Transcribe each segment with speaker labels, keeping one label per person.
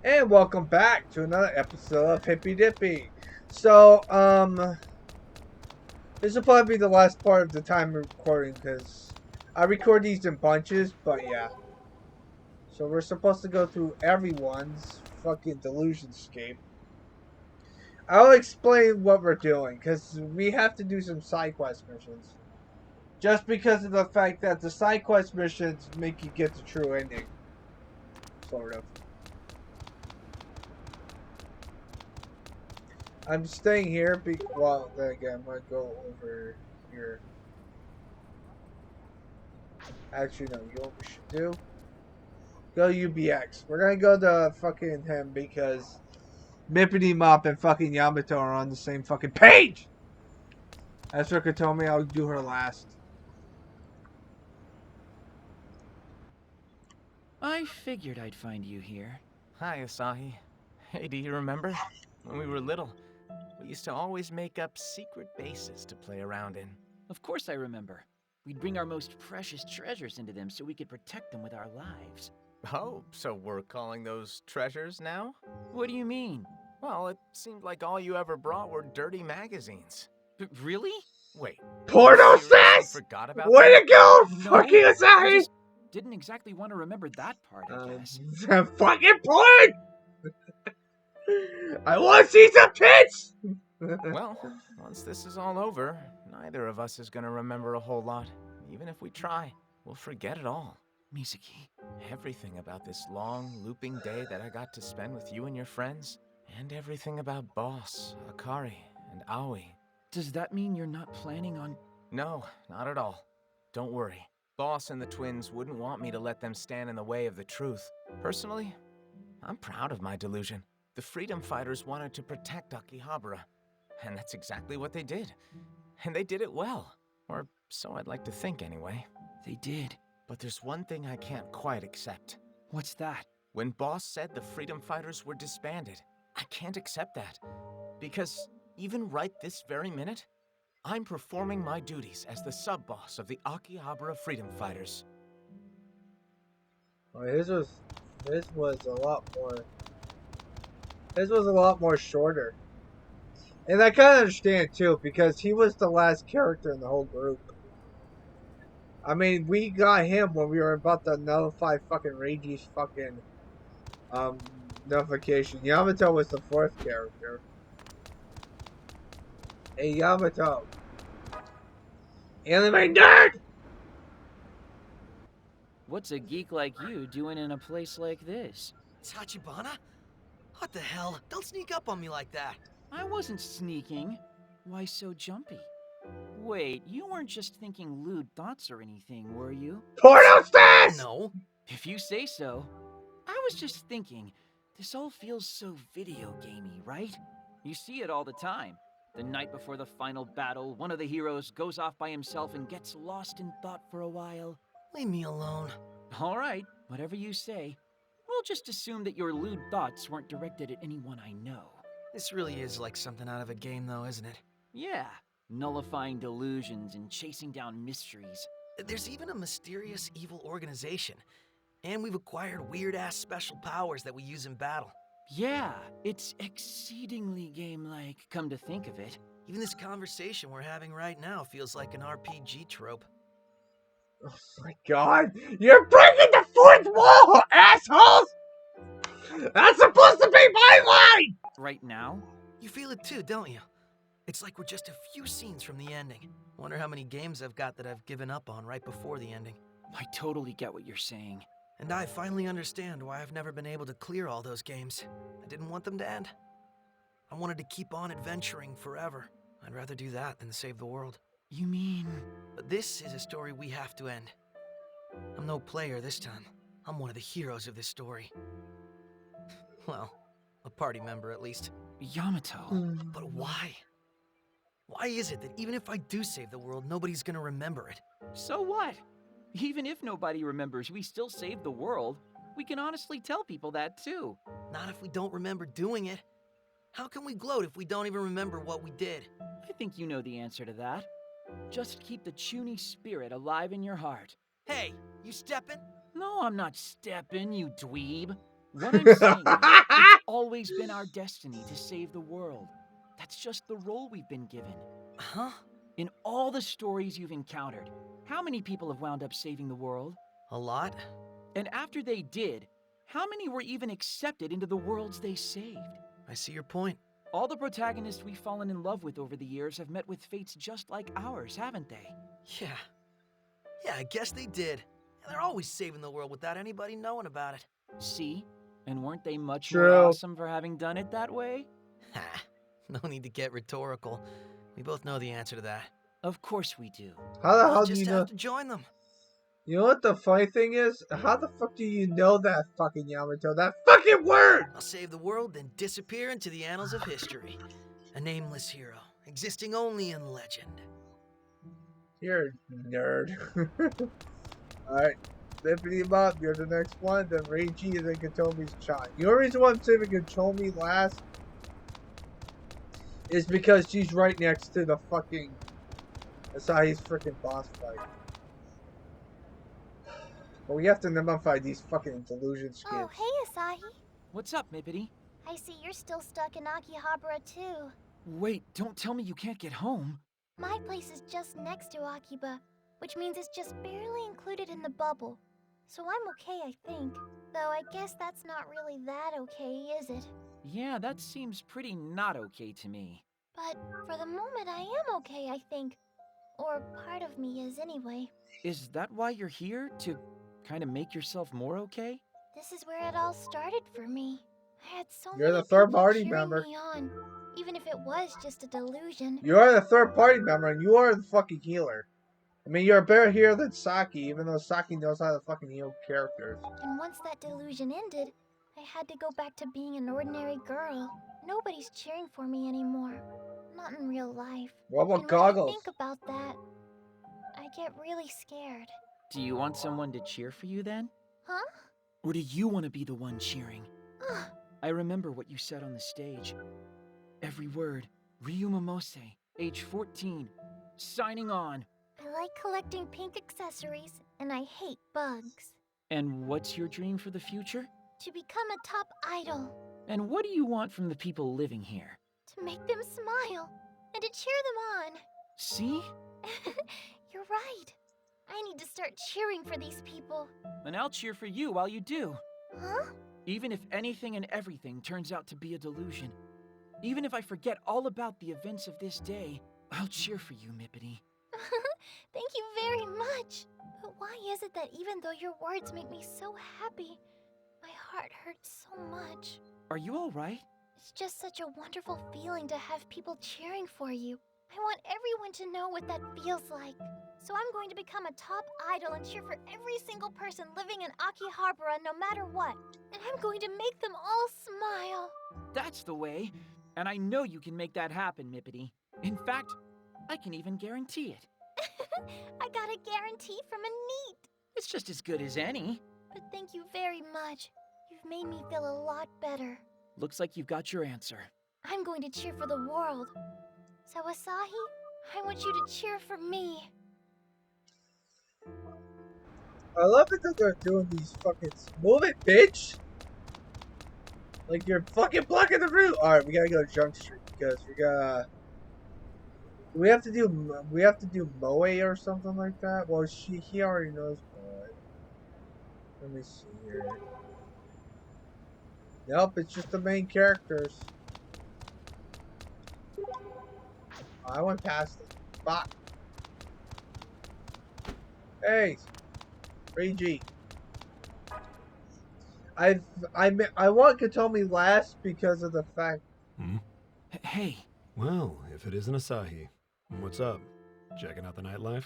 Speaker 1: And welcome back to another episode of Hippy Dippy. So, this will probably be the last part of the time recording because I record these in bunches, but yeah. So we're supposed to go through everyone's fucking delusionscape. I'll explain what we're doing because we have to do some side quest missions. Just because of the fact that the side quest missions make you get the true ending. Sort of. I'm staying here. Well, then again, I'm gonna go over here. Actually, no. You know what we should do? Go UBX. We're gonna go to fucking him because Mippity Mop and fucking Yamato are on the same fucking page. As Rika told me, I'll do her last.
Speaker 2: I figured I'd find you here.
Speaker 3: Hi, Asahi. Hey, do you remember? When we were little, we used to always make up secret bases to play around in.
Speaker 2: Of course I remember. We'd bring our most precious treasures into them so we could protect them with our lives.
Speaker 3: Oh, so we're calling those treasures now?
Speaker 2: What do you mean?
Speaker 3: Well, it seemed like all you ever brought were dirty magazines.
Speaker 2: Really?
Speaker 3: Wait,
Speaker 1: Porno
Speaker 3: you seriously
Speaker 1: says!
Speaker 3: forgot about
Speaker 1: Way
Speaker 3: that?
Speaker 1: to go,
Speaker 2: No,
Speaker 1: fucking
Speaker 2: I
Speaker 1: Asahi!
Speaker 2: just didn't exactly want to remember that part, I guess.
Speaker 1: Fucking point! I want to see some tits!
Speaker 3: Well, once this is all over, neither of us is gonna remember a whole lot. Even if we try, we'll forget it all.
Speaker 2: Misaki.
Speaker 3: Everything about this long, looping day that I got to spend with you and your friends, and everything about Boss, Akari, and Aoi.
Speaker 2: Does that mean you're not planning on...
Speaker 3: No, not at all. Don't worry. Boss and the twins wouldn't want me to let them stand in the way of the truth. Personally, I'm proud of my delusion. The freedom fighters wanted to protect Akihabara, and that's exactly what they did. And they did it well. Or so I'd like to think anyway.
Speaker 2: They did.
Speaker 3: But there's one thing I can't quite accept.
Speaker 2: What's that?
Speaker 3: When Boss said the freedom fighters were disbanded, I can't accept that. Because even right this very minute, I'm performing my duties as the sub-boss of the Akihabara Freedom Fighters.
Speaker 1: Well, his was a lot more. His was a lot more shorter. And I kind of understand too, because he was the last character in the whole group. I mean, we got him when we were about to nullify fucking Reiji's fucking nullification. Yamato was the fourth character. Hey Yamato, anime nerd.
Speaker 2: What's a geek like you doing in a place like this?
Speaker 4: Tachibana? What the hell? Don't sneak up on me like that.
Speaker 2: I wasn't sneaking. Why so jumpy? Wait, you weren't just thinking lewd thoughts or anything, were you?
Speaker 1: Porno stars!
Speaker 4: No.
Speaker 2: If you say so. I was just thinking, this all feels so video gamey, right? You see it all the time. The night before the final battle, one of the heroes goes off by himself and gets lost in thought for a while.
Speaker 4: Leave me alone.
Speaker 2: All right, whatever you say. We'll just assume that your lewd thoughts weren't directed at anyone I know.
Speaker 4: This really is like something out of a game, though, isn't it?
Speaker 2: Yeah, nullifying delusions and chasing down mysteries.
Speaker 4: There's even a mysterious evil organization. And we've acquired weird-ass special powers that we use in battle.
Speaker 2: Yeah, it's exceedingly game-like, come to think of it.
Speaker 4: Even this conversation we're having right now feels like an RPG trope.
Speaker 1: Oh my god, you're breaking the fourth wall, assholes! That's supposed to be my line!
Speaker 2: Right now?
Speaker 4: You feel it too, don't you? It's like we're just a few scenes from the ending. Wonder how many games I've got that I've given up on right before the ending.
Speaker 2: I totally get what you're saying.
Speaker 4: And I finally understand why I've never been able to clear all those games. I didn't want them to end. I wanted to keep on adventuring forever. I'd rather do that than save the world.
Speaker 2: You mean...
Speaker 4: But this is a story we have to end. I'm no player this time. I'm one of the heroes of this story. Well, a party member at least.
Speaker 2: Yamato.
Speaker 4: But why? Why is it that even if I do save the world, nobody's gonna remember it?
Speaker 2: So what? Even if nobody remembers we still saved the world, we can honestly tell people that too.
Speaker 4: Not if we don't remember doing it. How can we gloat if we don't even remember what we did?
Speaker 2: I think you know the answer to that. Just keep the Chuny spirit alive in your heart.
Speaker 4: Hey, you steppin'?
Speaker 2: No, I'm not stepping, you dweeb. What I'm saying is, always been our destiny to save the world. That's just the role we've been given.
Speaker 4: Huh?
Speaker 2: In all the stories you've encountered, how many people have wound up saving the world?
Speaker 4: A lot?
Speaker 2: And after they did, how many were even accepted into the worlds they saved?
Speaker 4: I see your point.
Speaker 2: All the protagonists we've fallen in love with over the years have met with fates just like ours, haven't they?
Speaker 4: Yeah. Yeah, I guess they did. And they're always saving the world without anybody knowing about it.
Speaker 2: See? And weren't they much more
Speaker 1: True.
Speaker 2: awesome for having done it that way?
Speaker 4: Ha! No need to get rhetorical. We both know the answer to that.
Speaker 2: Of course we do.
Speaker 1: How the
Speaker 4: We'll
Speaker 1: hell do
Speaker 4: just
Speaker 1: you
Speaker 4: have
Speaker 1: know?
Speaker 4: to join them.
Speaker 1: You know what the funny thing is? How the fuck do you know that fucking Yamato? That fucking word!
Speaker 4: I'll save the world, then disappear into the annals of history. A nameless hero, existing only in legend.
Speaker 1: You're a nerd. Alright. Flippity him up. You're the next one. Then Reiji and then Katomi's Chan. The only reason why I'm saving Katomi last is because she's right next to the fucking Asahi's freaking boss fight. But we have to nullify these fucking delusion skips.
Speaker 5: Oh, hey, Asahi.
Speaker 2: What's up, Mippity?
Speaker 5: I see you're still stuck in Akihabara, too.
Speaker 2: Wait, don't tell me you can't get home.
Speaker 5: My place is just next to Akiba, which means it's just barely included in the bubble. So I'm okay, I think. Though I guess that's not really that okay, is it?
Speaker 2: Yeah, that seems pretty not okay to me.
Speaker 5: But for the moment, I am okay, I think. Or part of me is, anyway.
Speaker 2: Is that why you're here? To kind of make yourself more okay?
Speaker 5: This is where it all started for me. I had so
Speaker 1: You're
Speaker 5: many
Speaker 1: the third
Speaker 5: people
Speaker 1: party
Speaker 5: cheering
Speaker 1: member.
Speaker 5: me on, even if it was just a delusion.
Speaker 1: You are the third party member and you are the fucking healer. I mean, you're a better healer than Saki, even though Saki knows how to fucking heal characters.
Speaker 5: And once that delusion ended, I had to go back to being an ordinary girl. Nobody's cheering for me anymore. Not in real life.
Speaker 1: What about
Speaker 5: And
Speaker 1: goggles?
Speaker 5: when I think about that, I get really scared.
Speaker 2: Do you want someone to cheer for you then?
Speaker 5: Huh?
Speaker 2: Or do you want to be the one cheering?
Speaker 5: Ugh.
Speaker 2: I remember what you said on the stage. Every word. Ryu Momose, age 14. Signing on.
Speaker 5: I like collecting pink accessories, and I hate bugs.
Speaker 2: And what's your dream for the future?
Speaker 5: To become a top idol.
Speaker 2: And what do you want from the people living here?
Speaker 5: To make them smile. And to cheer them on.
Speaker 2: See?
Speaker 5: You're right. I need to start cheering for these people.
Speaker 2: And I'll cheer for you while you do.
Speaker 5: Huh?
Speaker 2: Even if anything and everything turns out to be a delusion. Even if I forget all about the events of this day, I'll cheer for you, Mippity.
Speaker 5: Thank you very much. But why is it that even though your words make me so happy, my heart hurts so much?
Speaker 2: Are you alright?
Speaker 5: It's just such a wonderful feeling to have people cheering for you. I want everyone to know what that feels like. So I'm going to become a top idol and cheer for every single person living in Akihabara no matter what. And I'm going to make them all smile.
Speaker 2: That's the way. And I know you can make that happen, Mippity. In fact, I can even guarantee it.
Speaker 5: I got a guarantee from a NEET.
Speaker 2: It's just as good as any.
Speaker 5: But thank you very much. You've made me feel a lot better.
Speaker 2: Looks like you've got your answer.
Speaker 5: I'm going to cheer for the world. So Asahi, I want you to cheer for me.
Speaker 1: I love it that they're doing these fucking... Move it, bitch! Like you're fucking blocking the route! Alright, we gotta go to Junk Street because we gotta... We have to do Moe or something like that? Well, he already knows Moe. Let me see here. Nope, it's just the main characters. I went past it. Fuck. Hey, Reiji. I want Katomi last because of the fact.
Speaker 2: Hey.
Speaker 6: Well, if it isn't Asahi, what's up? Checking out the nightlife?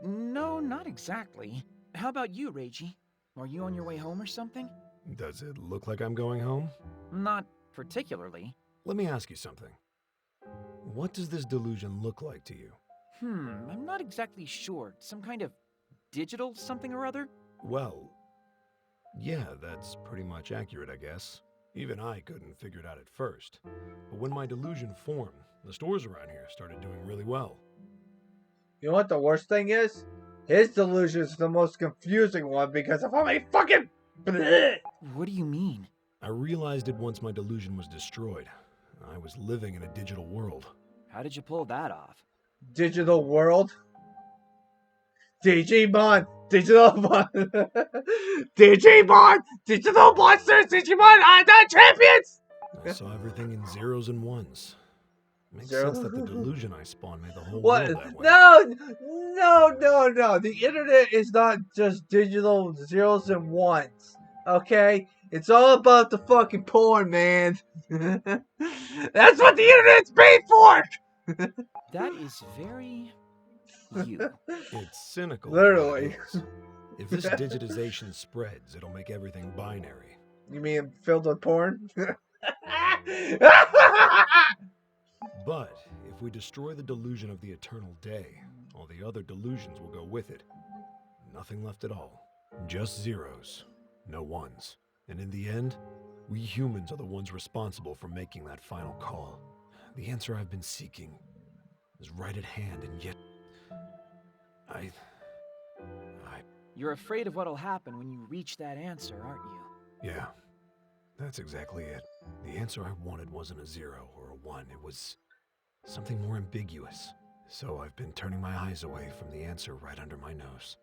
Speaker 2: No, not exactly. How about you, Reiji? Are you on your way home or something?
Speaker 6: Does it look like I'm going home?
Speaker 2: Not particularly.
Speaker 6: Let me ask you something. What does this delusion look like to you?
Speaker 2: I'm not exactly sure. Some kind of digital something or other?
Speaker 6: Well, yeah, that's pretty much accurate, I guess. Even I couldn't figure it out at first. But when my delusion formed, the stores around here started doing really well.
Speaker 1: You know what the worst thing is? His delusion is the most confusing one because of how many fucking... Bleh.
Speaker 2: What do you mean?
Speaker 6: I realized it once my delusion was destroyed. I was living in a digital world.
Speaker 2: How did you pull that off?
Speaker 1: Digital world. Digimon! Digital Mon! Digimon! Digital monsters! Digimon are the champions!
Speaker 6: I saw everything in zeros and ones. Makes
Speaker 1: Zero.
Speaker 6: sense that the delusion I spawned made the whole
Speaker 1: What?
Speaker 6: world that way.
Speaker 1: No. The internet is not just digital zeros and ones. Okay? It's all about the fucking porn, man. That's what the internet's made for!
Speaker 2: That is very... you.
Speaker 6: It's cynical. is what
Speaker 1: Literally.
Speaker 6: it is. If this digitization spreads, it'll make everything binary.
Speaker 1: You mean filled with porn?
Speaker 6: But if we destroy the delusion of the eternal day, all the other delusions will go with it. Nothing left at all. Just zeros, no ones. And in the end, we humans are the ones responsible for making that final call. The answer I've been seeking is right at hand, and yet I
Speaker 2: You're afraid of what'll happen when you reach that answer, aren't you?
Speaker 6: yeah, that's exactly it. The answer I wanted wasn't a 0 or a 1. It was something more ambiguous. So I've been turning my eyes away from the answer right under my nose.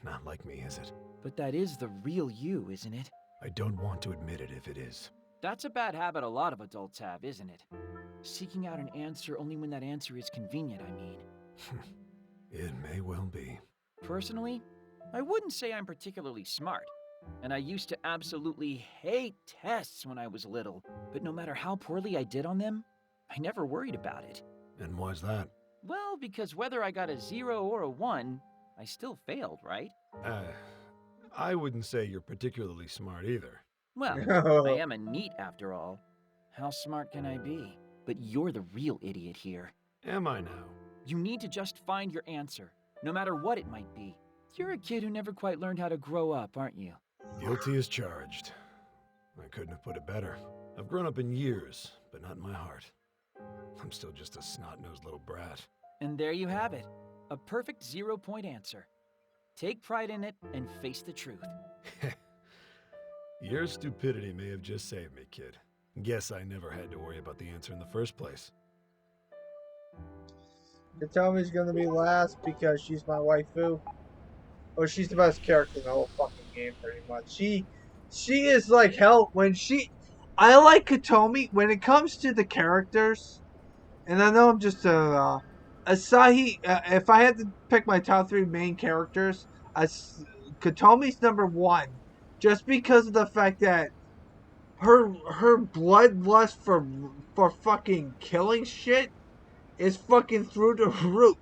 Speaker 6: Not like me, is it?
Speaker 2: But that is the real you, isn't it?
Speaker 6: I don't want to admit it if it is.
Speaker 2: That's a bad habit a lot of adults have, isn't it? Seeking out an answer only when that answer is convenient, I mean.
Speaker 6: It may well be.
Speaker 2: Personally, I wouldn't say I'm particularly smart. And I used to absolutely hate tests when I was little. But no matter how poorly I did on them, I never worried about it.
Speaker 6: And why's that?
Speaker 2: Well, because whether I got a 0 or a 1, I still failed, right?
Speaker 6: I wouldn't say you're particularly smart either.
Speaker 2: Well, I am a NEET after all. How smart can I be? But you're the real idiot here.
Speaker 6: Am I now?
Speaker 2: You need to just find your answer, no matter what it might be. You're a kid who never quite learned how to grow up, aren't you?
Speaker 6: Guilty as charged. I couldn't have put it better. I've grown up in years, but not in my heart. I'm still just a snot-nosed little brat.
Speaker 2: And there you have it. A perfect 0-point answer. Take pride in it and face the truth.
Speaker 6: Your stupidity may have just saved me, kid. Guess I never had to worry about the answer in the first place.
Speaker 1: Katomi's gonna be last because she's my waifu. Or she's the best character in the whole fucking game, pretty much. She is like hell when I like Katomi when it comes to the characters. And I know I'm just Asahi. If I had to pick my top 3 main characters, Katomi's number 1, just because of the fact that her bloodlust for fucking killing shit is fucking through the roof.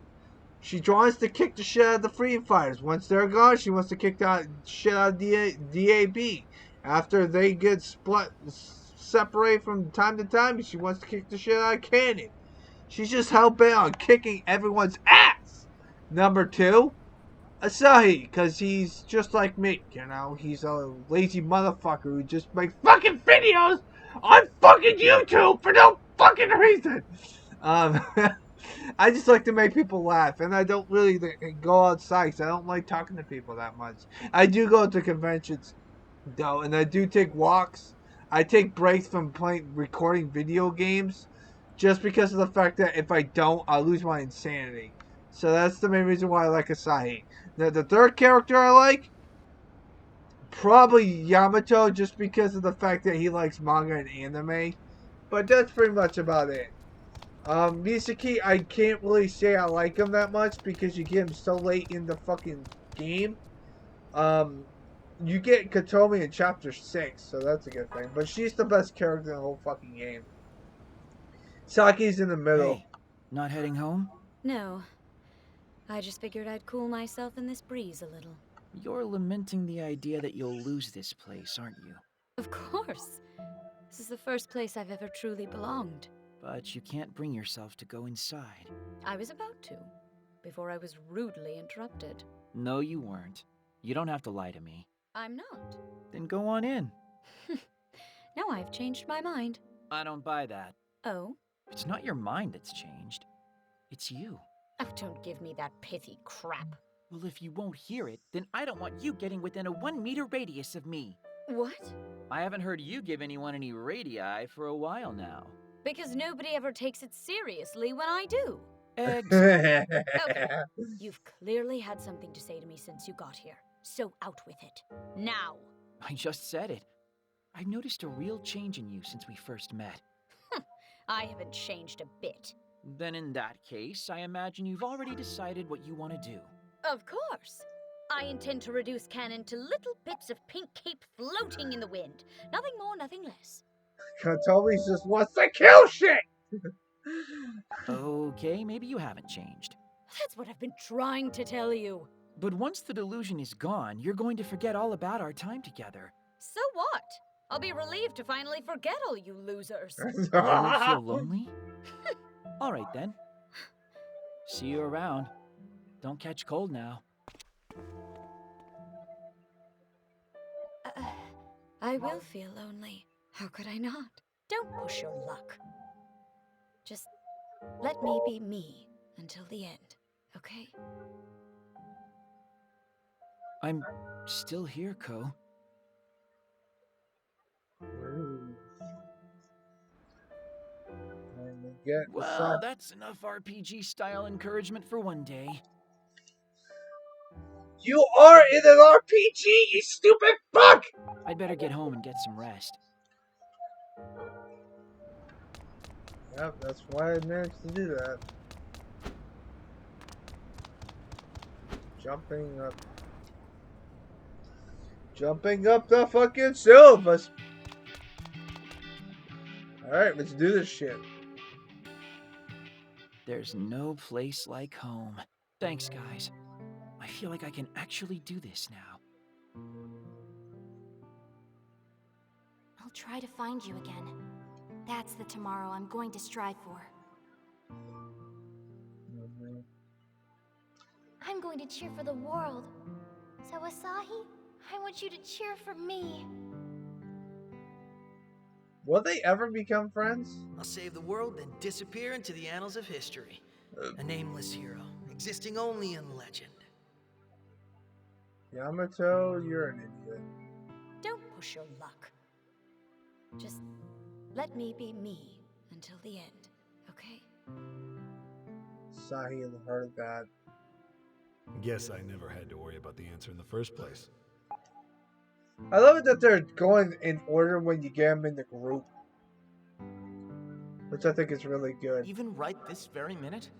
Speaker 1: She wants to kick the shit out of the freedom fighters. Once they're gone, she wants to kick the shit out of DAB. After they get separated from time to time, she wants to kick the shit out of Cannon. She's just hell bent on kicking everyone's ass. Number 2, Asahi, because he's just like me, you know? He's a lazy motherfucker who just makes fucking videos on fucking YouTube for no fucking reason. I just like to make people laugh, and I don't really go outside because I don't like talking to people that much. I do go to conventions, though, and I do take walks. I take breaks from recording video games, just because of the fact that if I don't, I'll lose my insanity. So that's the main reason why I like Asahi. Now, the third character I like, probably Yamato, just because of the fact that he likes manga and anime. But that's pretty much about it. Misaki, I can't really say I like him that much because you get him so late in the fucking game. You get Katomi in chapter 6, so that's a good thing. But she's the best character in the whole fucking game. Saki's in the middle.
Speaker 2: Hey, not heading home?
Speaker 7: No. I just figured I'd cool myself in this breeze a little.
Speaker 2: You're lamenting the idea that you'll lose this place, aren't you?
Speaker 7: Of course. This is the first place I've ever truly belonged.
Speaker 2: But you can't bring yourself to go inside.
Speaker 7: I was about to, before I was rudely interrupted.
Speaker 2: No, you weren't. You don't have to lie to me.
Speaker 7: I'm not.
Speaker 2: Then go on in.
Speaker 7: Now I've changed my mind.
Speaker 2: I don't buy that.
Speaker 7: Oh?
Speaker 2: It's not your mind that's changed. It's you.
Speaker 7: Oh, don't give me that pithy crap.
Speaker 2: Well, if you won't hear it, then I don't want you getting within a 1-meter radius of me.
Speaker 7: What?
Speaker 2: I haven't heard you give anyone any radii for a while now.
Speaker 7: Because nobody ever takes it seriously when I do.
Speaker 2: Exactly.
Speaker 7: Okay, you've clearly had something to say to me since you got here. So out with it. Now!
Speaker 2: I just said it. I've noticed a real change in you since we first met.
Speaker 7: I haven't changed a bit.
Speaker 2: Then in that case, I imagine you've already decided what you want to do.
Speaker 7: Of course. I intend to reduce Canon to little bits of pink cape floating in the wind. Nothing more, nothing less.
Speaker 1: Toby's just wants to kill shit!
Speaker 2: Okay, maybe you haven't changed.
Speaker 7: That's what I've been trying to tell you.
Speaker 2: But once the delusion is gone, you're going to forget all about our time together.
Speaker 7: So what? I'll be relieved to finally forget all you losers.
Speaker 2: You won't feel lonely? All right then. See you around. Don't catch cold now.
Speaker 7: I will feel lonely. How could I not? Don't push your luck. Just let me be me until the end, okay?
Speaker 2: I'm still here, Ko. Well, that's enough RPG-style encouragement for one day.
Speaker 1: You are in an RPG, you stupid fuck!
Speaker 2: I'd better get home and get some rest.
Speaker 1: Yep, that's why I managed to do that. Jumping up. Jumping up the fucking sofas! Alright, let's do this shit.
Speaker 2: There's no place like home. Thanks, guys. I feel like I can actually do this now.
Speaker 5: I'll try to find you again. That's the tomorrow I'm going to strive for. I'm going to cheer for the world. So, Asahi, I want you to cheer for me.
Speaker 1: Will they ever become friends?
Speaker 4: I'll save the world, then disappear into the annals of history. A nameless hero, existing only in legend.
Speaker 1: Yamato, you're an idiot.
Speaker 7: Don't push your luck. Just let me be me until the end, okay?
Speaker 1: Sahi heard that.
Speaker 6: Guess I never had to worry about the answer in the first place.
Speaker 1: I love it that they're going in order when you get them in the group. Which I think is really good.
Speaker 3: Even right this very minute,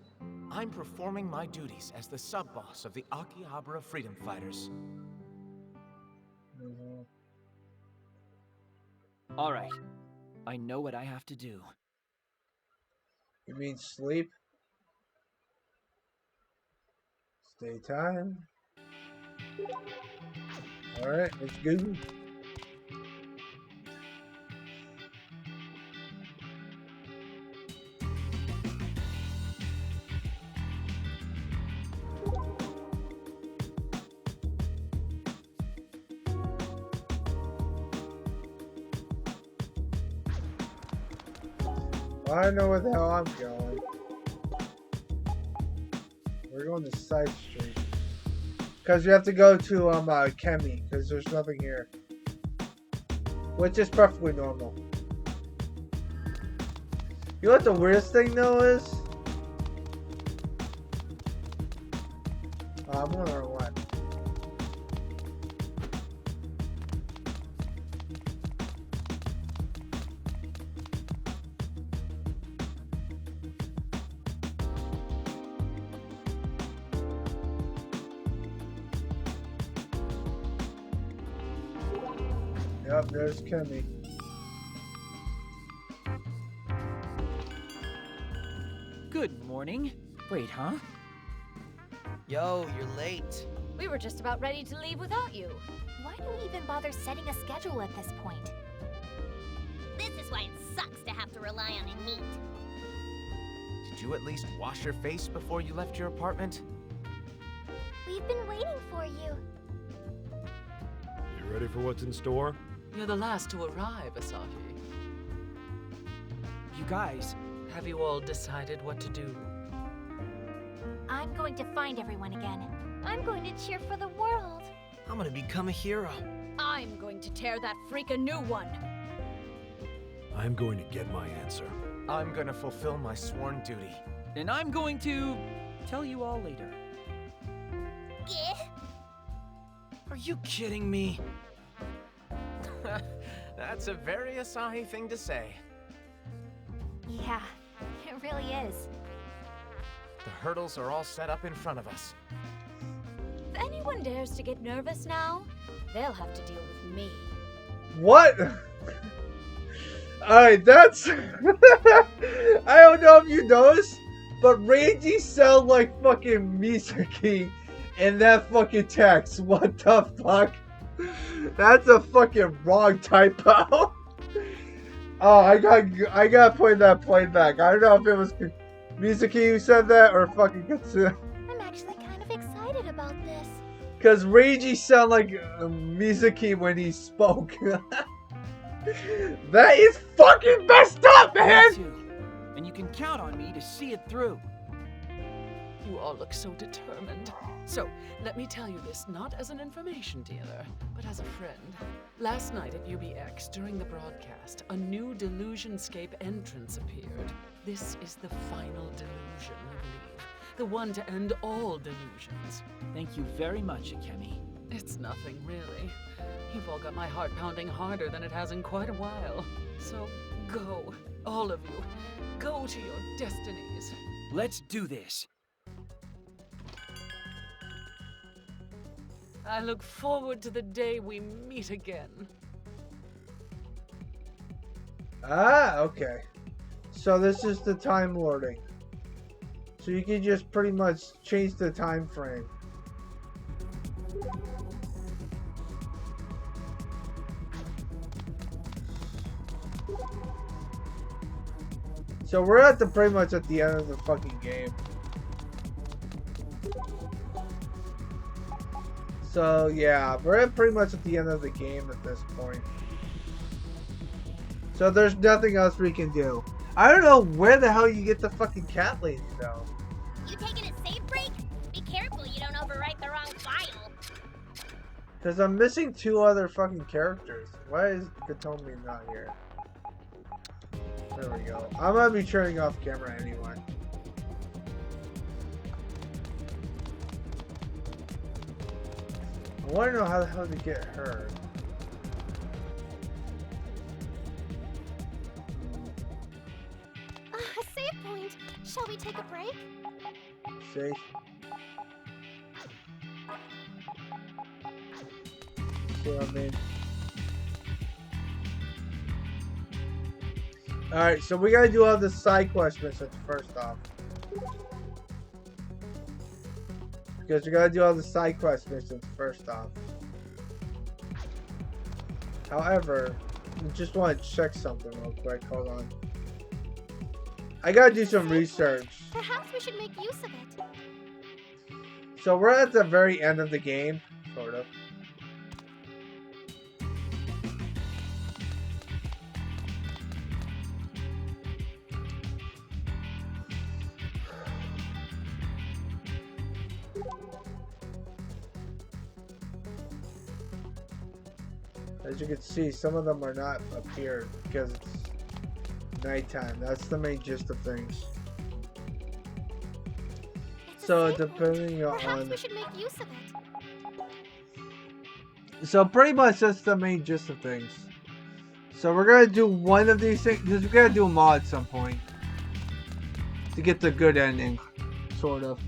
Speaker 3: I'm performing my duties as the sub-boss of the Akiba Freedom Fighters.
Speaker 2: All right. I know what I have to do.
Speaker 1: You mean sleep? Stay time. Alright, let's go. I know where the hell I'm going. We're going to side street. Because we have to go to Kemi, because there's nothing here. Which is perfectly normal. You know what the weirdest thing though is? I'm on our one. Yep, there's Kemi.
Speaker 2: Good morning. Wait, huh?
Speaker 4: Yo, you're late.
Speaker 7: We were just about ready to leave without you.
Speaker 5: Why do we even bother setting a schedule at this point? This is why it sucks to have to rely on a NEET.
Speaker 3: Did you at least wash your face before you left your apartment?
Speaker 5: We've been waiting for you.
Speaker 6: You ready for what's in store?
Speaker 8: You're the last to arrive, Asahi.
Speaker 2: You guys,
Speaker 8: Have you all decided what to do?
Speaker 5: I'm going to find everyone again. I'm going to cheer for the world.
Speaker 4: I'm gonna become a hero.
Speaker 7: I'm going to tear that freak a new one.
Speaker 6: I'm going to get my answer.
Speaker 3: I'm gonna fulfill my sworn duty.
Speaker 2: And I'm going to tell you all later.
Speaker 4: Are you kidding me?
Speaker 3: That's a very Asahi thing to say.
Speaker 5: Yeah, it really is.
Speaker 3: The hurdles are all set up in front of us.
Speaker 7: If anyone dares to get nervous now, they'll have to deal with me.
Speaker 1: What? Alright, that's... I don't know if you noticed, but Reiji sound like fucking Mizuki in that fucking text. What the fuck? That's a fucking wrong typo. Oh, I gotta play that playback. I don't know if it was Mizuki who said that or fucking Katsu.
Speaker 5: I'm actually kind of excited about this.
Speaker 1: Cause Reiji sound like Mizuki when he spoke. That is fucking messed up, man!
Speaker 2: Me too. And you can count on me to see it through.
Speaker 8: You all look so determined. So, let me tell you this not as an information dealer, but as a friend. Last night at UBX, during the broadcast, a new Delusionscape entrance appeared. This is the final delusion, I believe. The one to end all delusions.
Speaker 2: Thank you very much, Akemi.
Speaker 8: It's nothing, really. You've all got my heart pounding harder than it has in quite a while. So, go. All of you. Go to your destinies.
Speaker 2: Let's do this.
Speaker 8: I look forward to the day we meet again.
Speaker 1: Ah, okay. So this is the time lording. So you can just pretty much change the time frame. So we're at the pretty much at the end of the fucking game. So yeah, we're at pretty much at the end of the game at this point. So there's nothing else we can do. I don't know where the hell you get the fucking cat lady though.
Speaker 5: You taking a save break? Be careful you don't overwrite the wrong file.
Speaker 1: Cause I'm missing 2 other fucking characters. Why is Katomi not here? There we go. I'm gonna be turning off camera anyway. I wanna know how the hell to get her.
Speaker 5: A save point. Shall we take a break?
Speaker 1: See? See what I mean? Alright, so we gotta do all the side quest missions first off. Because we gotta do all the side quest missions first off. However, I just want to check something real quick. Hold on. I gotta do some research.
Speaker 5: Perhaps we should make use of it.
Speaker 1: So we're at the very end of the game, sort of. As you can see, some of them are not appeared because it's nighttime. That's the main gist of things.
Speaker 5: It's a
Speaker 1: So
Speaker 5: save point.
Speaker 1: depending
Speaker 5: Perhaps
Speaker 1: on,
Speaker 5: we should make use of it.
Speaker 1: so pretty much that's the main gist of things. So we're gonna do one of these things. We gotta do them all at some point to get the good ending, sort of.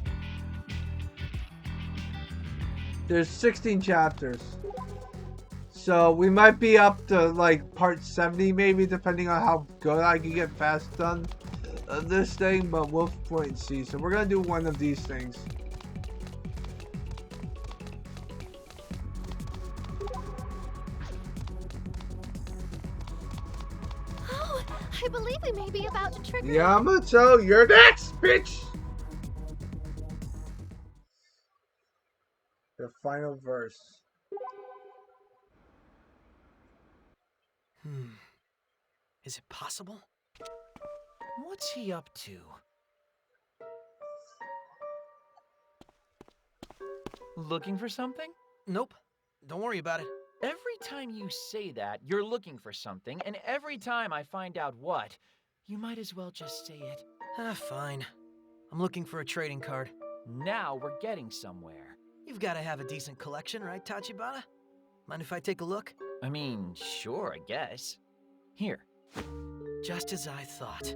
Speaker 1: There's 16 chapters. So we might be up to like part 70 maybe, depending on how good I can get fast done this thing, but we'll wait and see. So we're gonna do one of these things.
Speaker 5: Oh, I believe we may be about to trigger.
Speaker 1: Yamato, you're next, bitch! The final verse.
Speaker 4: Is it possible?
Speaker 2: What's he up to? Looking for something?
Speaker 4: Nope. Don't worry about it.
Speaker 2: Every time you say that, you're looking for something, and every time I find out what, you might as well just say it.
Speaker 4: Fine. I'm looking for a trading card.
Speaker 2: Now we're getting somewhere.
Speaker 4: You've got to have a decent collection, right, Tachibana? Mind if I take a look?
Speaker 2: I mean, sure, I guess. Here.
Speaker 4: Just as I thought.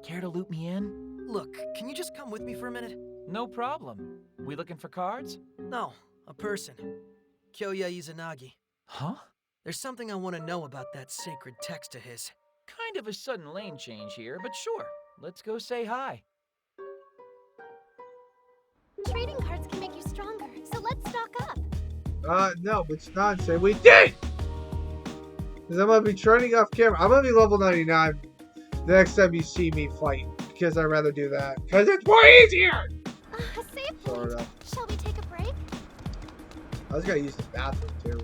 Speaker 2: Care to loop me in?
Speaker 4: Look, can you just come with me for a minute?
Speaker 2: No problem. We looking for cards?
Speaker 4: No, a person. Kyoya Izanagi.
Speaker 2: Huh?
Speaker 4: There's something I want to know about that sacred text of his.
Speaker 2: Kind of a sudden lane change here, but sure. Let's go say hi.
Speaker 5: Trading cards can make you stronger, so let's stock up.
Speaker 1: No, it's not. Say we did! Because I'm going to be training off camera. I'm going to be level 99 the next time you see me fight. Because I'd rather do that. Because it's more easier!
Speaker 5: Save
Speaker 1: Sort
Speaker 5: point.
Speaker 1: of.
Speaker 5: Shall we take a break?
Speaker 1: I was going to use the bathroom, too.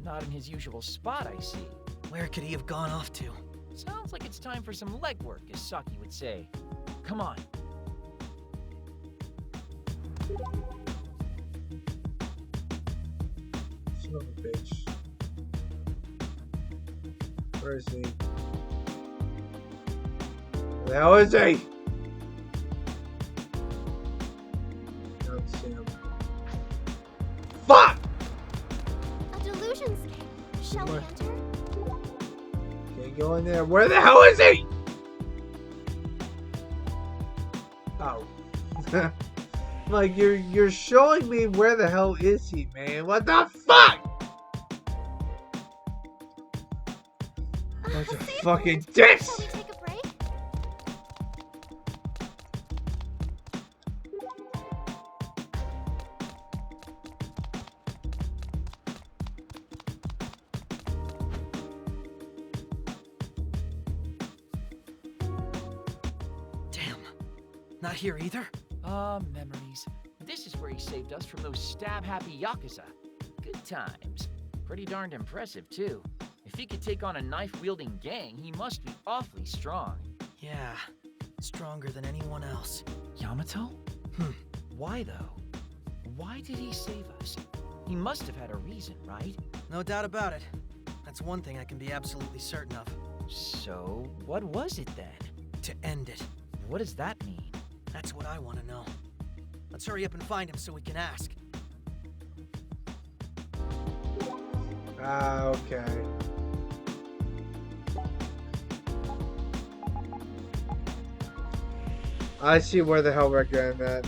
Speaker 2: Not in his usual spot, I see.
Speaker 4: Where could he have gone off to?
Speaker 2: Sounds like it's time for some legwork, as Saki would say. Come on.
Speaker 1: Son of a bitch. Where is he? Where the hell is he? I don't see him. Fuck!
Speaker 5: A delusionscape. Shall we
Speaker 1: Where?
Speaker 5: enter?
Speaker 1: Can't go in there. Where the hell is he? Oh. Like you're showing me where the hell is he, man? What the fuck? Bunch of
Speaker 5: Save
Speaker 1: fucking
Speaker 5: point.
Speaker 1: dicks!
Speaker 5: Shall we take a break?
Speaker 4: Damn. Not here either?
Speaker 2: Memories. This is where he saved us from those stab-happy Yakuza. Good times. Pretty darned impressive, too. If he could take on a knife-wielding gang, he must be awfully strong.
Speaker 4: Yeah. Stronger than anyone else.
Speaker 2: Yamato?
Speaker 4: Hmm.
Speaker 2: Why, though? Why did he save us? He must have had a reason, right?
Speaker 4: No doubt about it. That's one thing I can be absolutely certain of.
Speaker 2: So, what was it then?
Speaker 4: To end it.
Speaker 2: What does that mean?
Speaker 4: That's what I want to know. Let's hurry up and find him so we can ask.
Speaker 1: Okay. I see where the hell we're going at.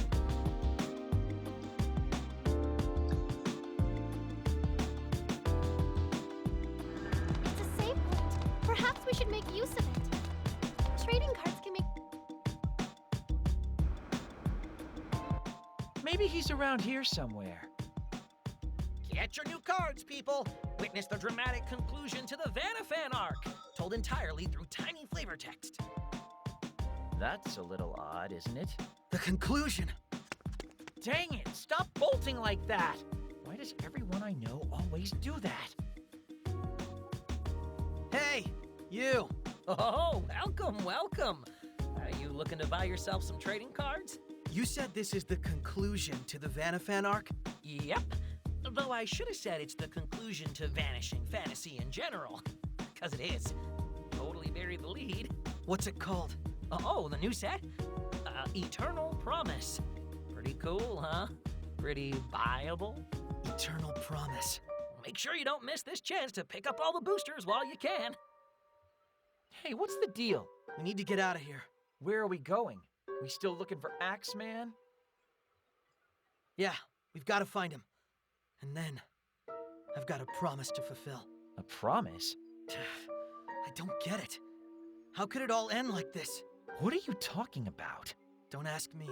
Speaker 5: It's a save point. Perhaps we should make use of it. Trading cards can make...
Speaker 2: Maybe he's around here somewhere.
Speaker 9: Get your new cards, people! Witness the dramatic conclusion to the Vanafan arc, told entirely through tiny flavor text.
Speaker 2: That's a little odd, isn't it?
Speaker 4: The conclusion!
Speaker 2: Dang it! Stop bolting like that! Why does everyone I know always do that?
Speaker 4: Hey! You!
Speaker 9: Oh, welcome, welcome! Are you looking to buy yourself some trading cards?
Speaker 4: You said this is the conclusion to the Vanafan arc?
Speaker 9: Yep. Though I should have said it's the conclusion to Vanishing Fantasy in general. Because it is. Totally buried the lead.
Speaker 4: What's it called?
Speaker 9: Oh, the new set? Eternal Promise. Pretty cool, huh? Pretty buyable.
Speaker 4: Eternal Promise.
Speaker 9: Make sure you don't miss this chance to pick up all the boosters while you can.
Speaker 2: Hey, what's the deal?
Speaker 4: We need to get out of here.
Speaker 2: Where are we going? We still looking for Axeman?
Speaker 4: Yeah, we've got to find him. And then, I've got a promise to fulfill.
Speaker 2: A promise?
Speaker 4: I don't get it. How could it all end like this?
Speaker 2: What are you talking about?
Speaker 4: Don't ask me.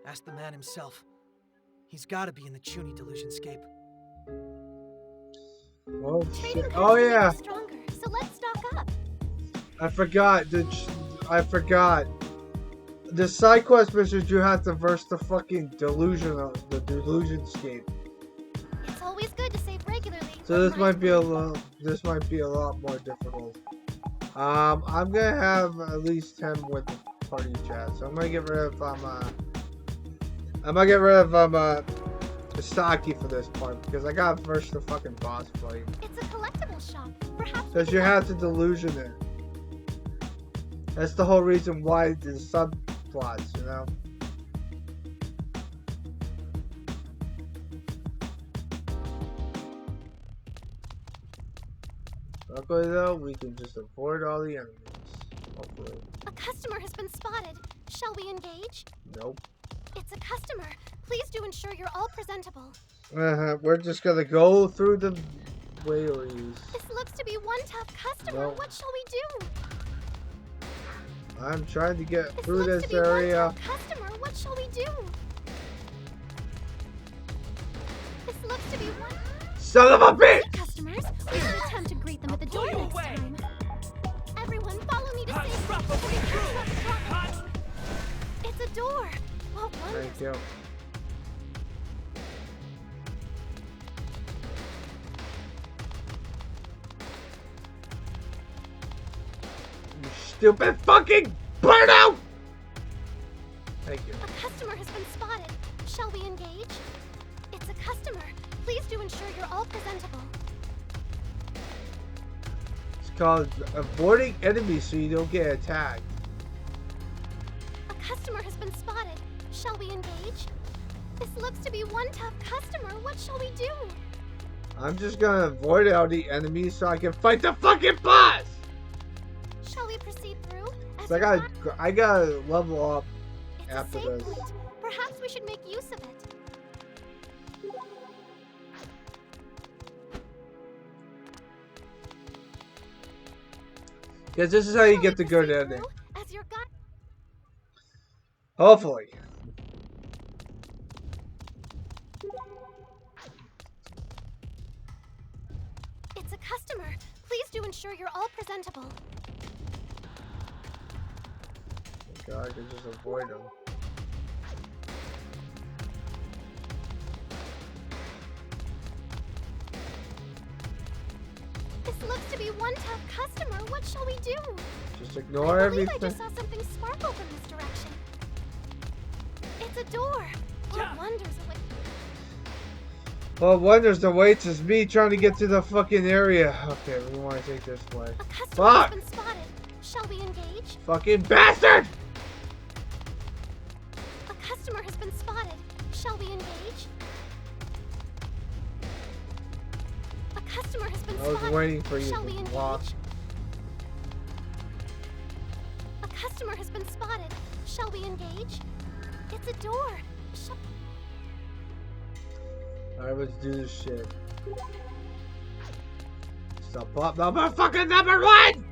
Speaker 4: Ask the man himself. He's got to be in the Chuny delusionscape.
Speaker 1: Oh
Speaker 5: Trading
Speaker 1: shit!
Speaker 5: cards
Speaker 1: Oh
Speaker 5: can make
Speaker 1: yeah,
Speaker 5: us stronger, so let's stock up.
Speaker 1: I forgot. I forgot. The side quest missions you have to verse the fucking delusionscape.
Speaker 5: It's always good to save regularly.
Speaker 1: So this might be a lot. This might be a lot more difficult. I'm gonna have at least 10 with the party chat, so I'm gonna get rid of I'm gonna get rid of Misaki for this part because I gotta finish the fucking boss fight.
Speaker 5: It's a collectible shop. Perhaps we
Speaker 1: Because
Speaker 5: could
Speaker 1: you
Speaker 5: help.
Speaker 1: have to delusion it. That's the whole reason why the subplots, you know? Luckily though, we can just avoid all the enemies. Hopefully.
Speaker 5: A customer has been spotted. Shall we engage?
Speaker 1: Nope.
Speaker 5: It's a customer. Please do ensure you're all presentable.
Speaker 1: We're just gonna go through the whaleries.
Speaker 5: This looks to be one tough customer.
Speaker 1: No.
Speaker 5: What shall we do?
Speaker 1: I'm trying to get
Speaker 5: This
Speaker 1: through
Speaker 5: looks
Speaker 1: this
Speaker 5: to be one
Speaker 1: area.
Speaker 5: tough customer. What shall we do? This looks to be one.
Speaker 1: Son of a bitch!
Speaker 5: Customers, we should attempt to greet them at the door next time. Everyone, follow me to safety. It's a door. What wonders?
Speaker 1: Thank you. You stupid fucking burnout! Thank you.
Speaker 5: A customer has been spotted. Shall we engage? It's a customer. Please do ensure you're all presentable.
Speaker 1: It's called avoiding enemies so you don't get attacked.
Speaker 5: A customer has been spotted. Shall we engage? This looks to be one tough customer. What shall we do?
Speaker 1: I'm just gonna avoid all the enemies so I can fight the fucking boss!
Speaker 5: Shall we proceed through?
Speaker 1: So I gotta level up
Speaker 5: It's
Speaker 1: after
Speaker 5: a save
Speaker 1: this.
Speaker 5: point. Perhaps we should make use of it.
Speaker 1: Because this is how you
Speaker 5: Shall
Speaker 1: get
Speaker 5: we
Speaker 1: the good
Speaker 5: proceed
Speaker 1: ending.
Speaker 5: through? As your guide.
Speaker 1: Hopefully.
Speaker 5: It's a customer. Please do ensure you're all presentable.
Speaker 1: Thank God, I can just avoid them.
Speaker 5: This looks to be one tough customer. What shall we do?
Speaker 1: Just ignore
Speaker 5: I believe
Speaker 1: everything.
Speaker 5: I just saw something sparkle from this direction. It's a door. What wonders await?
Speaker 1: Well, wonders awaits is me trying to get to the fucking area. Okay, we want to take this way.
Speaker 5: A customer
Speaker 1: Fuck!
Speaker 5: has been spotted. Shall we engage?
Speaker 1: Fucking bastard!
Speaker 5: A customer has been spotted. Shall we engage? A customer has been
Speaker 1: I was
Speaker 5: spotted.
Speaker 1: waiting for you
Speaker 5: Shall we
Speaker 1: to
Speaker 5: engage?
Speaker 1: walk.
Speaker 5: A customer has been spotted. Shall we engage? It's a door.
Speaker 1: Alright, let's do this shit. Stop pop number fucking number one!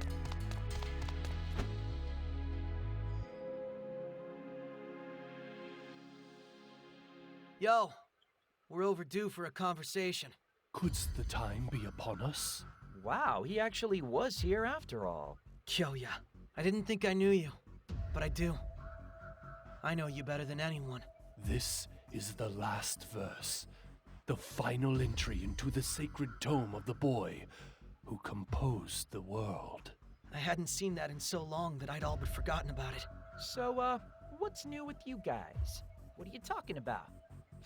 Speaker 4: Yo, we're overdue for a conversation.
Speaker 10: Couldst the time be upon us?
Speaker 2: Wow, he actually was here after all.
Speaker 4: Kyoya, I didn't think I knew you, but I do. I know you better than anyone.
Speaker 10: This is the last verse. The final entry into the sacred tome of the boy who composed the world.
Speaker 4: I hadn't seen that in so long that I'd all but forgotten about it.
Speaker 2: So, what's new with you guys? What are you talking about?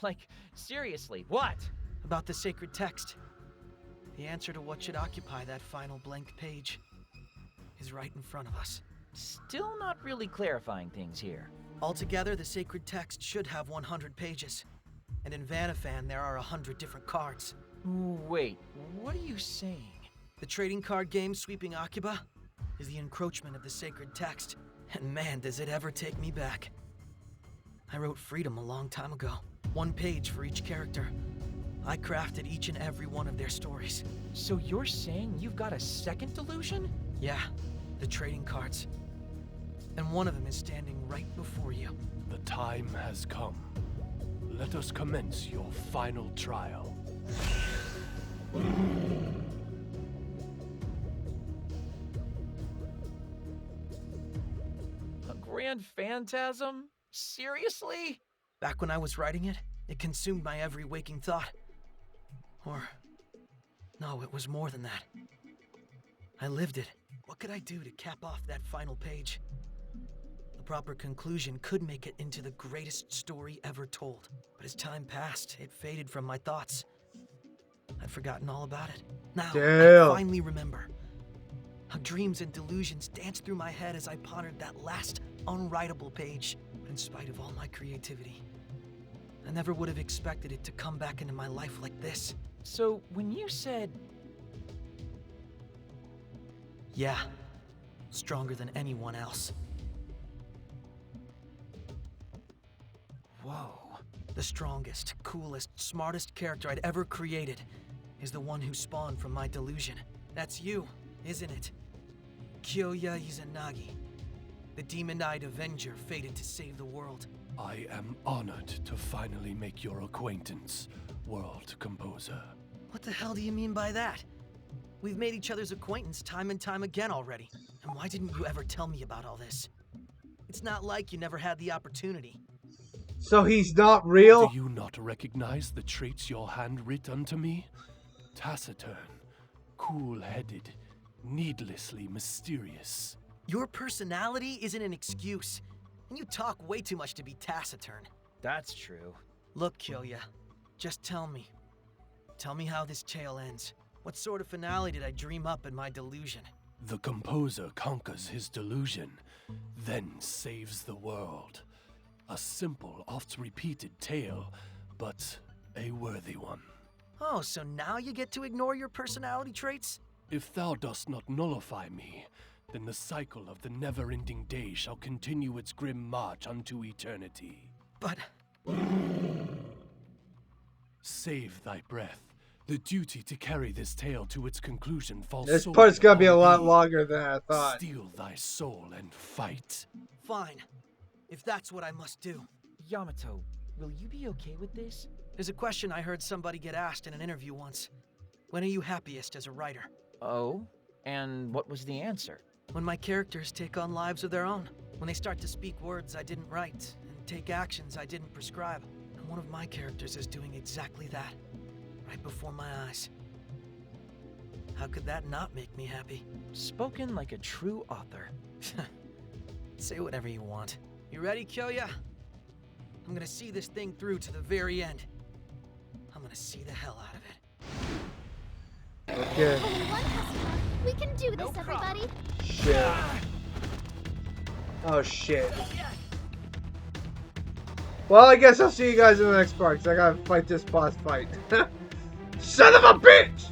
Speaker 2: Like, seriously, what?
Speaker 4: About the sacred text. The answer to what should occupy that final blank page is right in front of us.
Speaker 2: Still not really clarifying things here.
Speaker 4: Altogether, the sacred text should have 100 pages. And in Vanafan, there are 100 different cards.
Speaker 2: Wait, what are you saying?
Speaker 4: The trading card game Sweeping Akiba is the encroachment of the sacred text. And man, does it ever take me back. I wrote Freedom a long time ago. 1 page for each character. I crafted each and every one of their stories.
Speaker 2: So you're saying you've got a second delusion?
Speaker 4: Yeah, the trading cards. And one of them is standing right before you.
Speaker 10: The time has come. Let us commence your final trial.
Speaker 2: A grand phantasm? Seriously?
Speaker 4: Back when I was writing it, it consumed my every waking thought. Or, no, it was more than that. I lived it. What could I do to cap off that final page? The proper conclusion could make it into the greatest story ever told. But as time passed, it faded from my thoughts. I'd forgotten all about it. Now,
Speaker 1: Damn.
Speaker 4: I finally remember how dreams and delusions danced through my head as I pondered that last unwritable page. In spite of all my creativity, I never would have expected it to come back into my life like this.
Speaker 2: So, when you said...
Speaker 4: Yeah, stronger than anyone else.
Speaker 2: Whoa.
Speaker 4: The strongest, coolest, smartest character I'd ever created is the one who spawned from my delusion. That's you, isn't it? Kyoya Izanagi, the demon-eyed avenger fated to save the world.
Speaker 10: I am honored to finally make your acquaintance, World Composer.
Speaker 4: What the hell do you mean by that? We've made each other's acquaintance time and time again already. And why didn't you ever tell me about all this? It's not like you never had the opportunity.
Speaker 1: So he's not real?
Speaker 10: Do you not recognize the traits your hand writ unto me? Taciturn, cool-headed, needlessly mysterious.
Speaker 4: Your personality isn't an excuse, and you talk way too much to be taciturn.
Speaker 2: That's true.
Speaker 4: Look, Kyoya, just tell me. Tell me how this tale ends. What sort of finale did I dream up in my delusion?
Speaker 10: The composer conquers his delusion, then saves the world. A simple, oft-repeated tale, but a worthy one.
Speaker 4: Oh, so now you get to ignore your personality traits?
Speaker 10: If thou dost not nullify me, then the cycle of the never-ending day shall continue its grim march unto eternity.
Speaker 4: But...
Speaker 10: Save thy breath. The duty to carry this tale to its conclusion falls
Speaker 1: This
Speaker 10: solely
Speaker 1: part's gonna be a
Speaker 10: upon
Speaker 1: lot
Speaker 10: thee.
Speaker 1: longer than I thought.
Speaker 10: Steel thy soul and fight.
Speaker 4: fine. If that's what I must do.
Speaker 2: Yamato, will you be okay with this?
Speaker 4: There's a question I heard somebody get asked in an interview once. When are you happiest as a writer?
Speaker 2: Oh? And what was the answer?
Speaker 4: When my characters take on lives of their own. When they start to speak words I didn't write, and take actions I didn't prescribe. And one of my characters is doing exactly that. Right before my eyes. How could that not make me happy?
Speaker 2: Spoken like a true author.
Speaker 4: Say whatever you want. You ready, Kyoya? I'm gonna see this thing through to the very end. I'm gonna see the hell out of it.
Speaker 1: Okay.
Speaker 5: Only one customer. We can do this, everybody.
Speaker 1: Shit. Oh shit. Well, I guess I'll see you guys in the next part, 'cause I gotta fight this boss fight. Son of a bitch!